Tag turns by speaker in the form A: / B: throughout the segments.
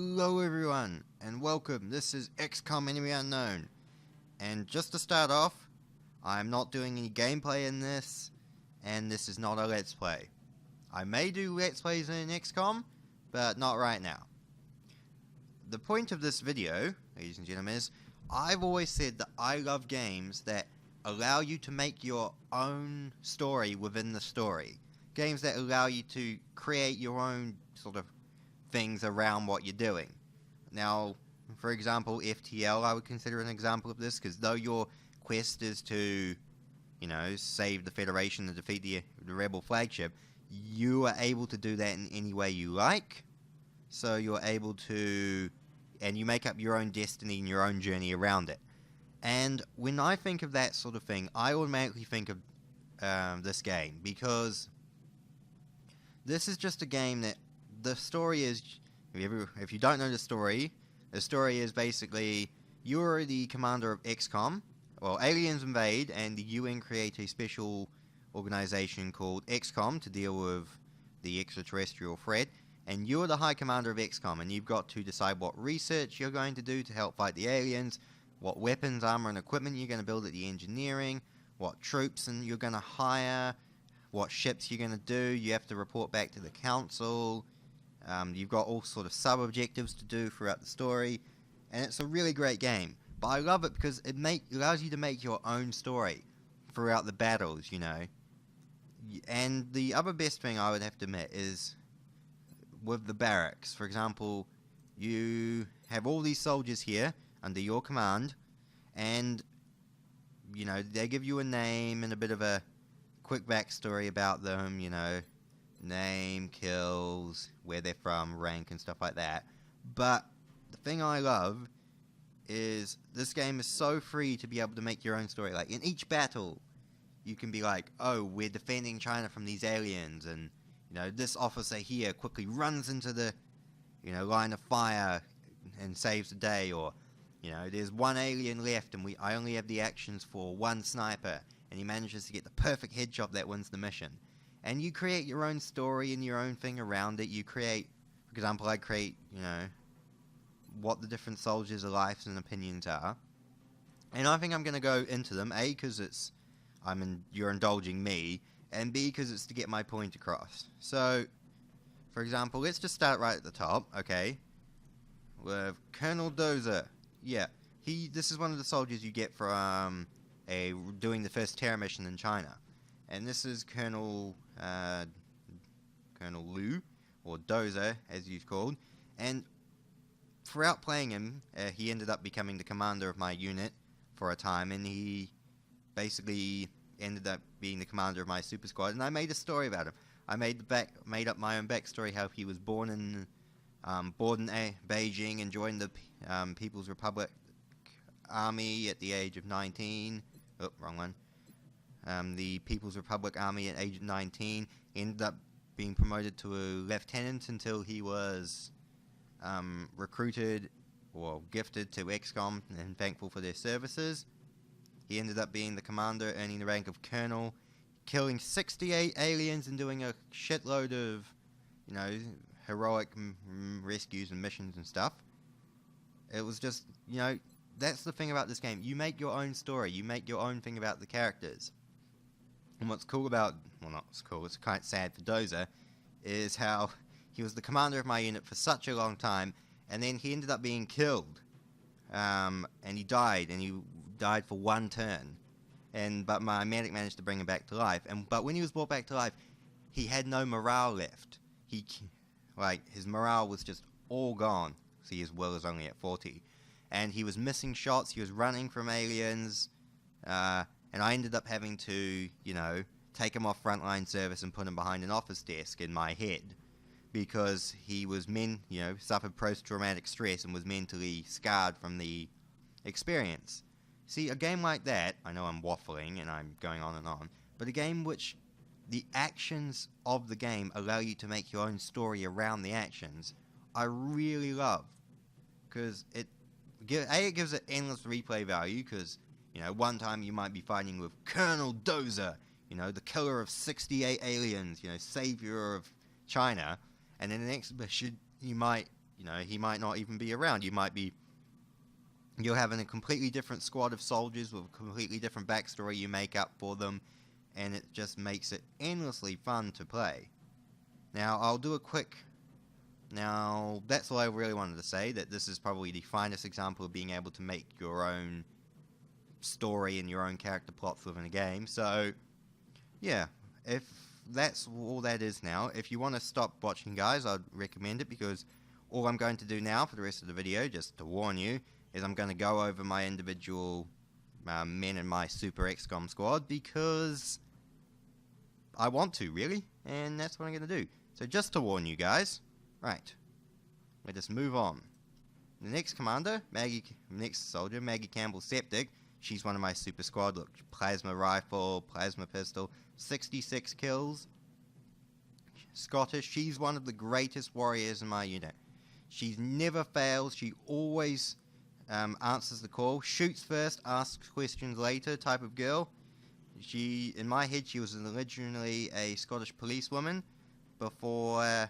A: Hello everyone, and welcome. This is XCOM Enemy Unknown. And just to start off, I'm not doing any gameplay in this, and this is not a Let's Play. I may do Let's Plays in XCOM, but not right now. The point of this video, ladies and gentlemen, is I've always said that I love games that allow you to make your own story within the story. Games that allow you to create your own sort of things around what you're doing. Now, for example, FTL I would consider an example of this, because though your quest is to, save the Federation and defeat the Rebel flagship, you are able to do that in any way you like. So you're able to, and you make up your own destiny and your own journey around it. And when I think of that sort of thing, I automatically think of this game, because this is just a game that the story is, if you don't know the story is basically you're the commander of XCOM. Well, aliens invade and the UN create a special organization called XCOM to deal with the extraterrestrial threat. And you're the high commander of XCOM, and you've got to decide what research you're going to do to help fight the aliens, what weapons, armor, and equipment you're going to build at the engineering, what troops and you're going to hire, what ships you're going to do. You have to report back to the council. You've got all sort of sub-objectives to do throughout the story, and it's a really great game. But I love it because it allows you to make your own story throughout the battles, And the other best thing I would have to admit is with the barracks. For example, you have all these soldiers here under your command, and, they give you a name and a bit of a quick backstory about them, name, kills, where they're from, rank, and stuff like that. But the thing I love is this game is so free to be able to make your own story. Like, in each battle, you can be like, oh, we're defending China from these aliens, and, this officer here quickly runs into the, line of fire and saves the day, or, there's one alien left, and I only have the actions for one sniper, and he manages to get the perfect headshot that wins the mission. And you create your own story and your own thing around it. You create, for example, I create, what the different soldiers' lives and opinions are. And I think I'm going to go into them, A, because you're indulging me, and B, because it's to get my point across. So, for example, let's just start right at the top, okay? With Colonel Dozer. Yeah, this is one of the soldiers you get from doing the first terror mission in China. And this is Colonel Liu, or Dozer, as he's called. And throughout playing him, he ended up becoming the commander of my unit for a time, and he basically ended up being the commander of my super squad. And I made a story about him. I made up my own backstory, how he was born in Beijing and joined the People's Republic Army at the age of 19. Oh, wrong one. The People's Republic Army at age of 19, ended up being promoted to a lieutenant until he was recruited or gifted to XCOM, and thankful for their services. He ended up being the commander, earning the rank of colonel, killing 68 aliens and doing a shitload of, heroic rescues and missions and stuff. It was just, that's the thing about this game. You make your own story. You make your own thing about the characters. And what's cool about, well, not what's cool, it's kind of sad for Dozer, is how he was the commander of my unit for such a long time, and then he ended up being killed. And he died for one turn. But my medic managed to bring him back to life. But when he was brought back to life, he had no morale left. His morale was just all gone. See, his will is only at 40. And he was missing shots, he was running from aliens, and I ended up having to, take him off frontline service and put him behind an office desk in my head, because he was suffered post-traumatic stress and was mentally scarred from the experience. See, a game like that, I know I'm waffling and I'm going on and on, but a game which the actions of the game allow you to make your own story around the actions, I really love, because it gives it endless replay value, because one time you might be fighting with Colonel Dozer, the killer of 68 aliens, savior of China, and in the next mission you might you know, he might not even be around. You're having a completely different squad of soldiers with a completely different backstory you make up for them, and it just makes it endlessly fun to play. Now, I'll do a quick... Now, that's all I really wanted to say, that this is probably the finest example of being able to make your own story and your own character plots within a game. So, yeah, if that's all that is now, if you want to stop watching, guys, I'd recommend it, because all I'm going to do now for the rest of the video, just to warn you, is I'm going to go over my individual men in my Super XCOM squad, because I want to, really, and that's what I'm going to do. So just to warn you guys, right, let us move on. The next commander, next soldier, Maggie Campbell Septic. She's one of my super squad. Look, plasma rifle, plasma pistol, 66 kills. Scottish, she's one of the greatest warriors in my unit. She never fails, she always answers the call, shoots first, asks questions later type of girl. In my head, she was originally a Scottish policewoman before,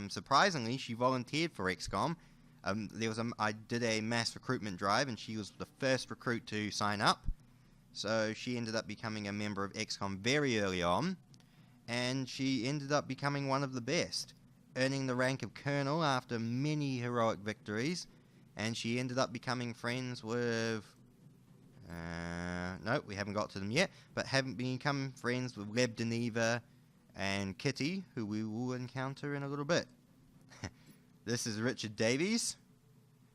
A: surprisingly, she volunteered for XCOM. I did a mass recruitment drive, and she was the first recruit to sign up. So she ended up becoming a member of XCOM very early on, and she ended up becoming one of the best, earning the rank of Colonel after many heroic victories, and she ended up becoming friends with... no, we haven't got to them yet, but haven't become friends with Leb Deneva and Kitty, who we will encounter in a little bit. This is Richard Davies.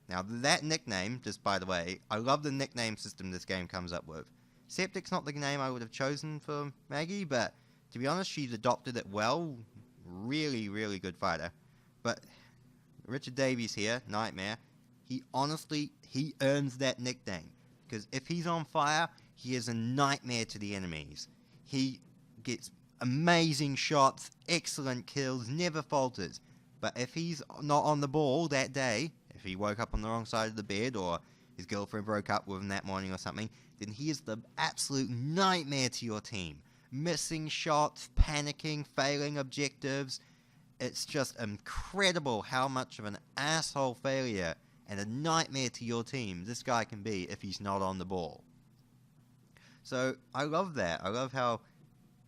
A: Now, that nickname, just by the way, I love the nickname system this game comes up with. Septic's not the name I would have chosen for Maggie, but to be honest, she's adopted it well. Really, really good fighter. But Richard Davies here, Nightmare, he earns that nickname. Because if he's on fire, he is a nightmare to the enemies. He gets amazing shots, excellent kills, never falters. But if he's not on the ball that day, if he woke up on the wrong side of the bed, or his girlfriend broke up with him that morning or something, then he is the absolute nightmare to your team. Missing shots, panicking, failing objectives. It's just incredible how much of an asshole failure and a nightmare to your team this guy can be if he's not on the ball. So I love that. I love how,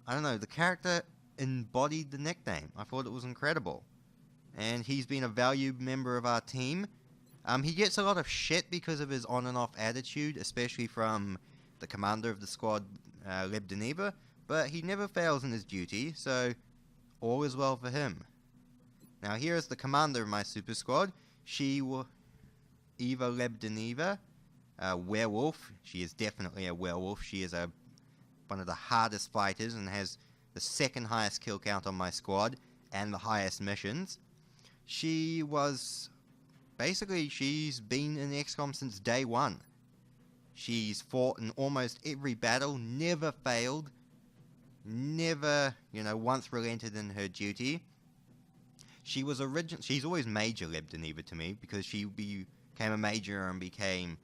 A: I don't know, the character embodied the nickname. I thought it was incredible. And he's been a valued member of our team. He gets a lot of shit because of his on and off attitude, especially from the commander of the squad, Leb Deneva, but he never fails in his duty, so all is well for him. Now here is the commander of my super squad. Eva Leb Deneva, werewolf. She is definitely a werewolf. She is one of the hardest fighters and has the second highest kill count on my squad and the highest missions. She's been in XCOM since day one. She's fought in almost every battle, never failed, never, once relented in her duty. She's always Major Leb Deneva to me, because she became a major and became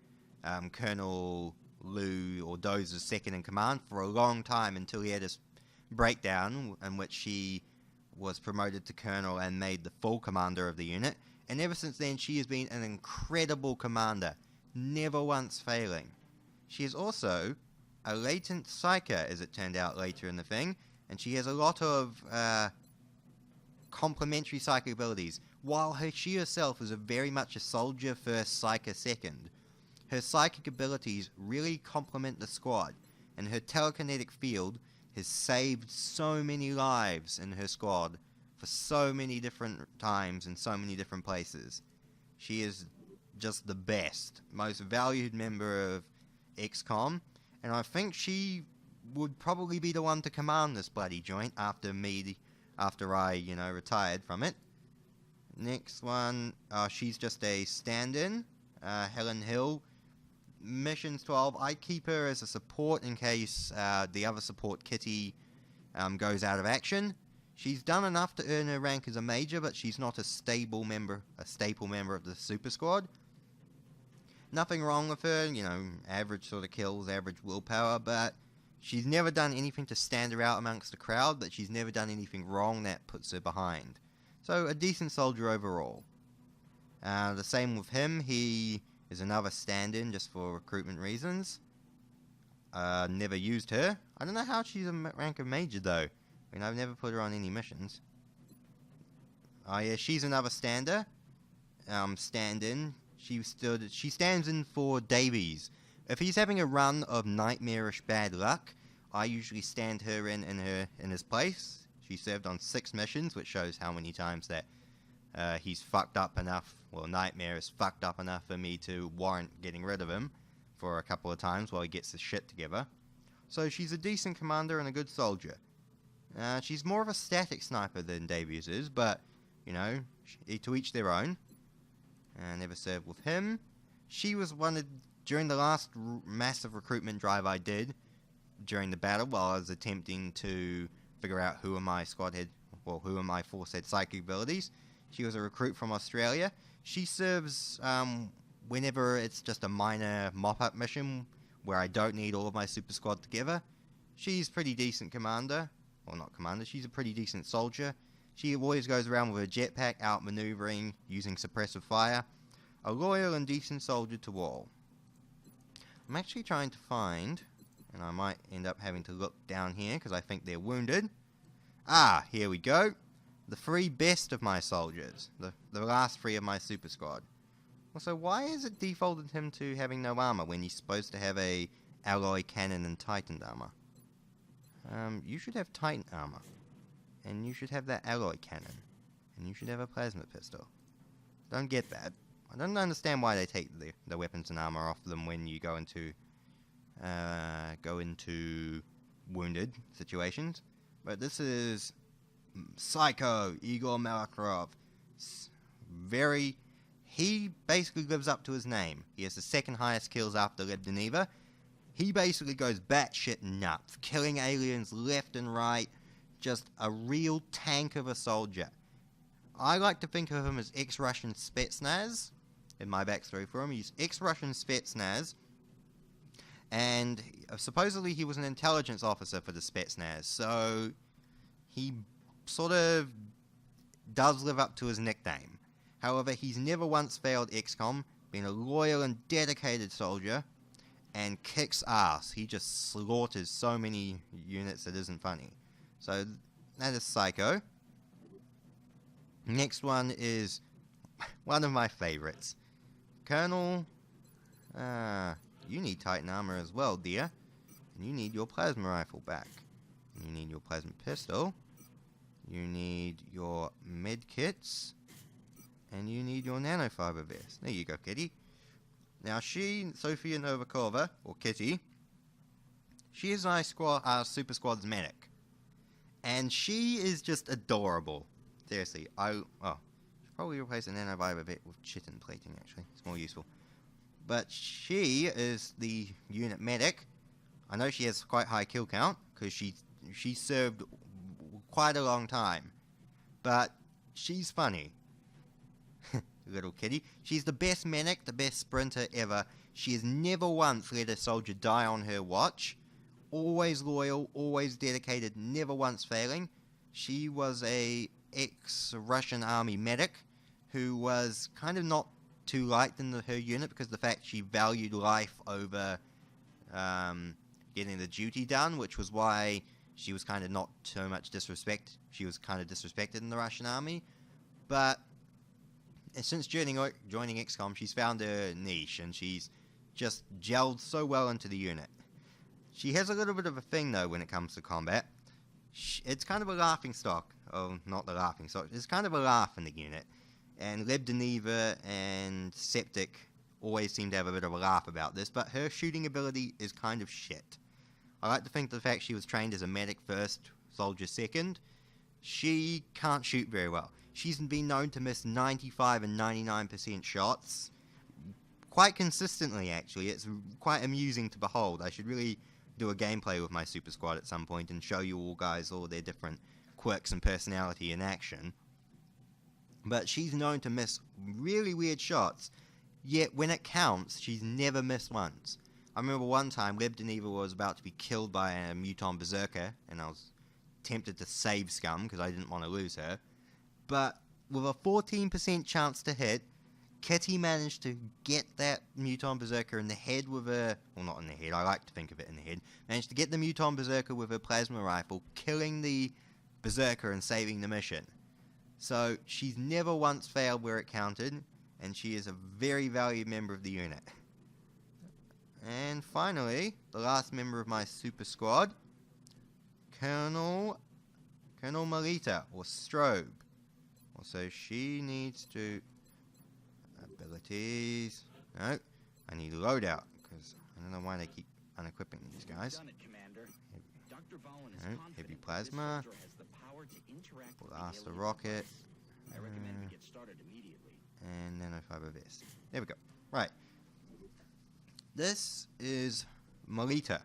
A: Colonel Lou or Dozer's second in command for a long time, until he had his breakdown in which she was promoted to Colonel and made the full commander of the unit. And ever since then, she has been an incredible commander, never once failing. She is also a latent psyker, as it turned out later in the thing, and she has a lot of complementary psychic abilities. While she herself is very much a soldier first, psyker second, her psychic abilities really complement the squad, and her telekinetic field has saved so many lives in her squad for so many different times in so many different places. She is just the best, most valued member of XCOM, and I think she would probably be the one to command this bloody joint after I, retired from it. Next one, she's just a stand-in, Helen Hill. Missions 12, I keep her as a support in case the other support, Kitty, goes out of action. She's done enough to earn her rank as a major, but she's not a staple member of the super squad. Nothing wrong with her, average sort of kills, average willpower, but she's never done anything to stand her out amongst the crowd, but she's never done anything wrong that puts her behind. So a decent soldier overall. The same with him, he is another stand-in just for recruitment reasons. Never used her. I don't know how she's a rank of major though. I mean, I've never put her on any missions. Oh yeah, she's another stand-in. She stands in for Davies. If he's having a run of nightmarish bad luck, I usually stand her in his place. She served on 6 missions, which shows how many times that he's fucked up enough. Well, Nightmare is fucked up enough for me to warrant getting rid of him for a couple of times while he gets his shit together. So she's a decent commander and a good soldier. She's more of a static sniper than Davies is, but, you know, to each their own. Never served with him. She was wanted during the last massive recruitment drive I did during the battle while I was attempting to figure out who in my squad had, well, who in my force had psychic abilities. She was a recruit from Australia. She serves whenever it's just a minor mop-up mission where I don't need all of my super squad together. She's pretty decent commander. Well, not commander, she's a pretty decent soldier. She always goes around with a jetpack, outmaneuvering, using suppressive fire. A loyal and decent soldier to all. I'm actually trying to find, and I might end up having to look down here because I think they're wounded. Ah, here we go. The 3 best of my soldiers. The last 3 of my super squad. Also, why is it defaulted him to having no armor when he's supposed to have a alloy cannon and titan armor? You should have titan armor. And you should have that alloy cannon. And you should have a plasma pistol. Don't get that. I don't understand why they take the weapons and armor off them when you go into wounded situations. But this is Psycho Igor Malakarov. He basically lives up to his name. He has the 2nd highest kills after Lev Deniva. He basically goes batshit nuts, killing aliens left and right. Just a real tank of a soldier. I like to think of him as ex-Russian Spetsnaz. In my backstory for him, he's ex-Russian Spetsnaz. And supposedly he was an intelligence officer for the Spetsnaz. So he sort of does live up to his nickname. However, he's never once failed XCOM, been a loyal and dedicated soldier, and kicks ass. He just slaughters so many units it isn't funny. So that is Psycho. Next one is one of my favorites. Colonel, you need Titan armor as well, dear. You need your plasma rifle back. You need your plasma pistol. You need your med kits. And you need your nanofiber vest. There you go, Kitty. Now Sofia Novakova, or Kitty, she is our Super Squad's medic. And she is just adorable. Seriously, should probably replace a nanofiber vest with chitin plating, actually. It's more useful. But she is the unit medic. I know she has quite high kill count, because she served quite a long time. But she's funny. Little kitty. She's the best medic, the best sprinter ever. She has never once let a soldier die on her watch. Always loyal, always dedicated, never once failing. She was a ex-Russian army medic who was kind of not too liked in her unit because of the fact she valued life over getting the duty done, which was why she was kind of not so much disrespect. She was kind of disrespected in the Russian army. But since joining XCOM, she's found her niche, and she's just gelled so well into the unit. She has a little bit of a thing, though, when it comes to combat. It's kind of a laughing stock. Oh, not the laughing stock. It's kind of a laugh in the unit. And Lev Deniva and Septic always seem to have a bit of a laugh about this, but her shooting ability is kind of shit. I like to think the fact she was trained as a medic first, soldier second. She can't shoot very well. She's been known to miss 95 and 99% shots. Quite consistently, actually. It's quite amusing to behold. I should really do a gameplay with my Super Squad at some point and show you all guys all their different quirks and personality in action. But she's known to miss really weird shots, yet when it counts, she's never missed once. I remember one time, Lev Deniva was about to be killed by a Muton Berserker, and I was tempted to save Scum because I didn't want to lose her. But with a 14% chance to hit, Kitty managed to get that Muton Berserker in the head with a... Well, not in the head, I like to think of it in the head. Managed to get the Muton Berserker with a plasma rifle, killing the Berserker and saving the mission. So, she's never once failed where it counted, and she is a very valued member of the unit. And finally, the last member of my super squad, Colonel Melita, or Strobe. Also, she needs to... Abilities. No, I need loadout, because I don't know why they keep unequipping these guys. Heavy plasma. Blaster rocket. And nanofiber vest. There we go. Right. This is Melita.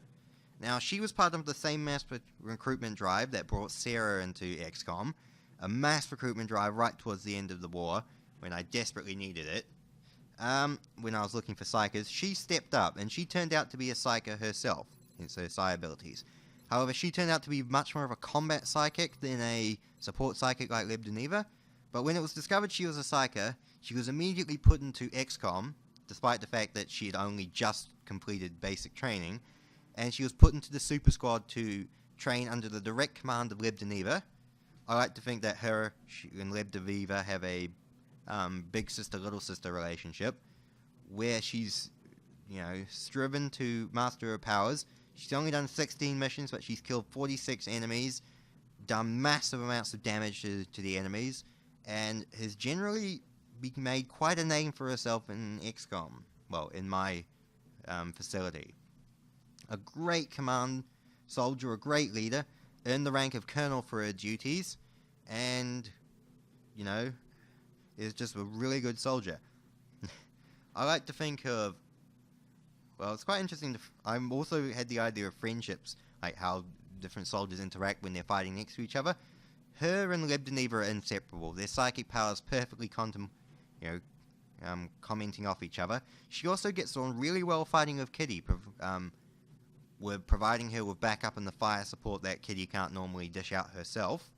A: Now, she was part of the same mass recruitment drive that brought Sarah into XCOM. A mass recruitment drive right towards the end of the war, when I desperately needed it. When I was looking for psychers, she stepped up, and she turned out to be a psyker herself, hence her psi abilities. However, she turned out to be much more of a combat psychic than a support psychic like Leb Deneva, but when it was discovered she was a psyker, she was immediately put into XCOM, despite the fact that she had only just completed basic training, and she was put into the Super Squad to train under the direct command of Leb Deneva. I like to think that she and Leb Deneva have a big sister, little sister relationship, where she's, striven to master her powers. She's only done 16 missions, but she's killed 46 enemies, done massive amounts of damage to the enemies, and has generally made quite a name for herself in XCOM. Well, in my facility. A great command soldier, a great leader, earned the rank of colonel for her duties, and, is just a really good soldier. I like to think of... Well, it's quite interesting. I've also had the idea of friendships, like how different soldiers interact when they're fighting next to each other. Her and Leb Deneva are inseparable. Their psychic powers perfectly commenting off each other. She also gets on really well fighting with Kitty, with providing her with backup and the fire support that Kitty can't normally dish out herself.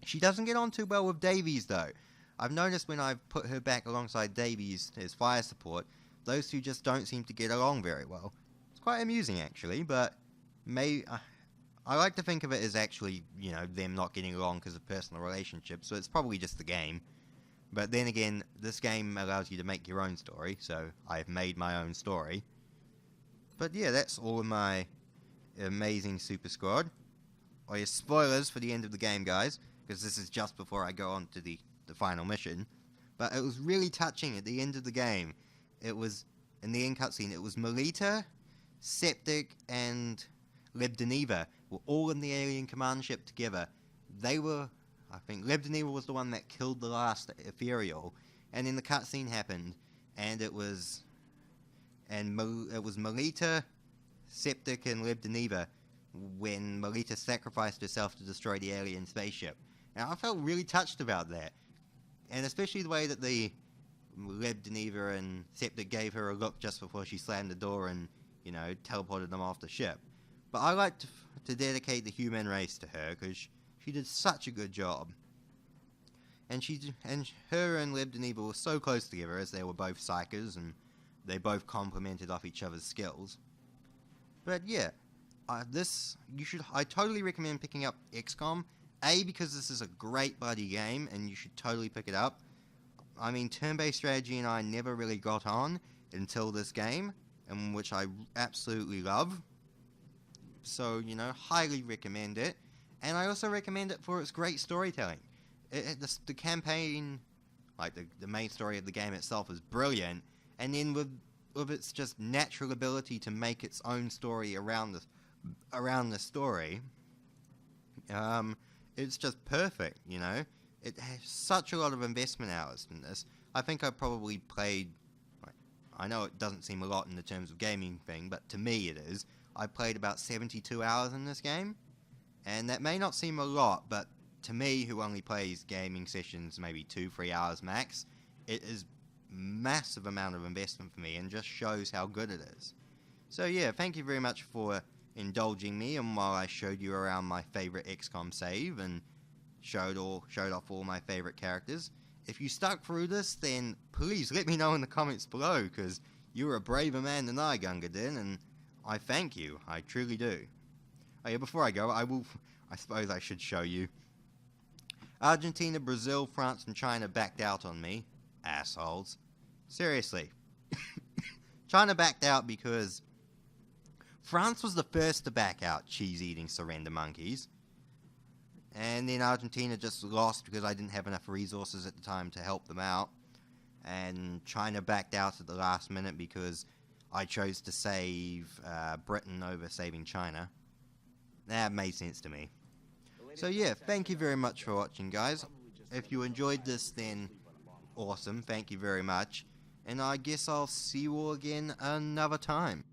A: She doesn't get on too well with Davies, though. I've noticed when I've put her back alongside Davies as fire support, those two just don't seem to get along very well. It's quite amusing, actually, but I like to think of it as actually, them not getting along because of personal relationships, so it's probably just the game. But then again, this game allows you to make your own story, so I've made my own story. But yeah, that's all of my amazing Super Squad. Oh yeah, spoilers for the end of the game, guys, because this is just before I go on to the final mission. But it was really touching at the end of the game. It was, in the end cutscene, it was Melita, Septic, and Leb Deneva were all in the alien command ship together. They were, I think, Leb Deneva was the one that killed the last Ethereal, and then the cutscene happened, and it was Melita, Septic, and Leb Deneva when Melita sacrificed herself to destroy the alien spaceship. And I felt really touched about that. And especially the way that the Leb Deneva and Septic gave her a look just before she slammed the door and, teleported them off the ship. But I like to dedicate the human race to her, because she did such a good job. And her and Leb Deneva were so close together, as they were both psychers, and they both complemented off each other's skills. But yeah, I totally recommend picking up XCOM. A, because this is a great bloody game, and you should totally pick it up. I mean, turn-based strategy and I never really got on until this game, and which I absolutely love. So, highly recommend it. And I also recommend it for its great storytelling. The campaign, like the main story of the game itself, is brilliant, and then with its just natural ability to make its own story around the story, it's just perfect, It has such a lot of investment hours in this. I think I probably played, I know it doesn't seem a lot in the terms of gaming thing, but to me it is. I played about 72 hours in this game, and that may not seem a lot, but to me, who only plays gaming sessions maybe 2-3 hours max, it is massive amount of investment for me, and just shows how good it is. So yeah, thank you very much for indulging me, and while I showed you around my favorite XCOM save, and showed off all my favorite characters. If you stuck through this, then please let me know in the comments below, because you're a braver man than I, Gunga Din, and I thank you. I truly do. Oh yeah, before I go, I suppose I should show you. Argentina, Brazil, France, and China backed out on me. Assholes. Seriously. China backed out because France was the first to back out, cheese-eating surrender monkeys. And then Argentina just lost because I didn't have enough resources at the time to help them out. And China backed out at the last minute because I chose to save Britain over saving China. That made sense to me. So yeah, thank you very much for watching, guys. If you enjoyed this, then awesome, thank you very much. And I guess I'll see you all again another time.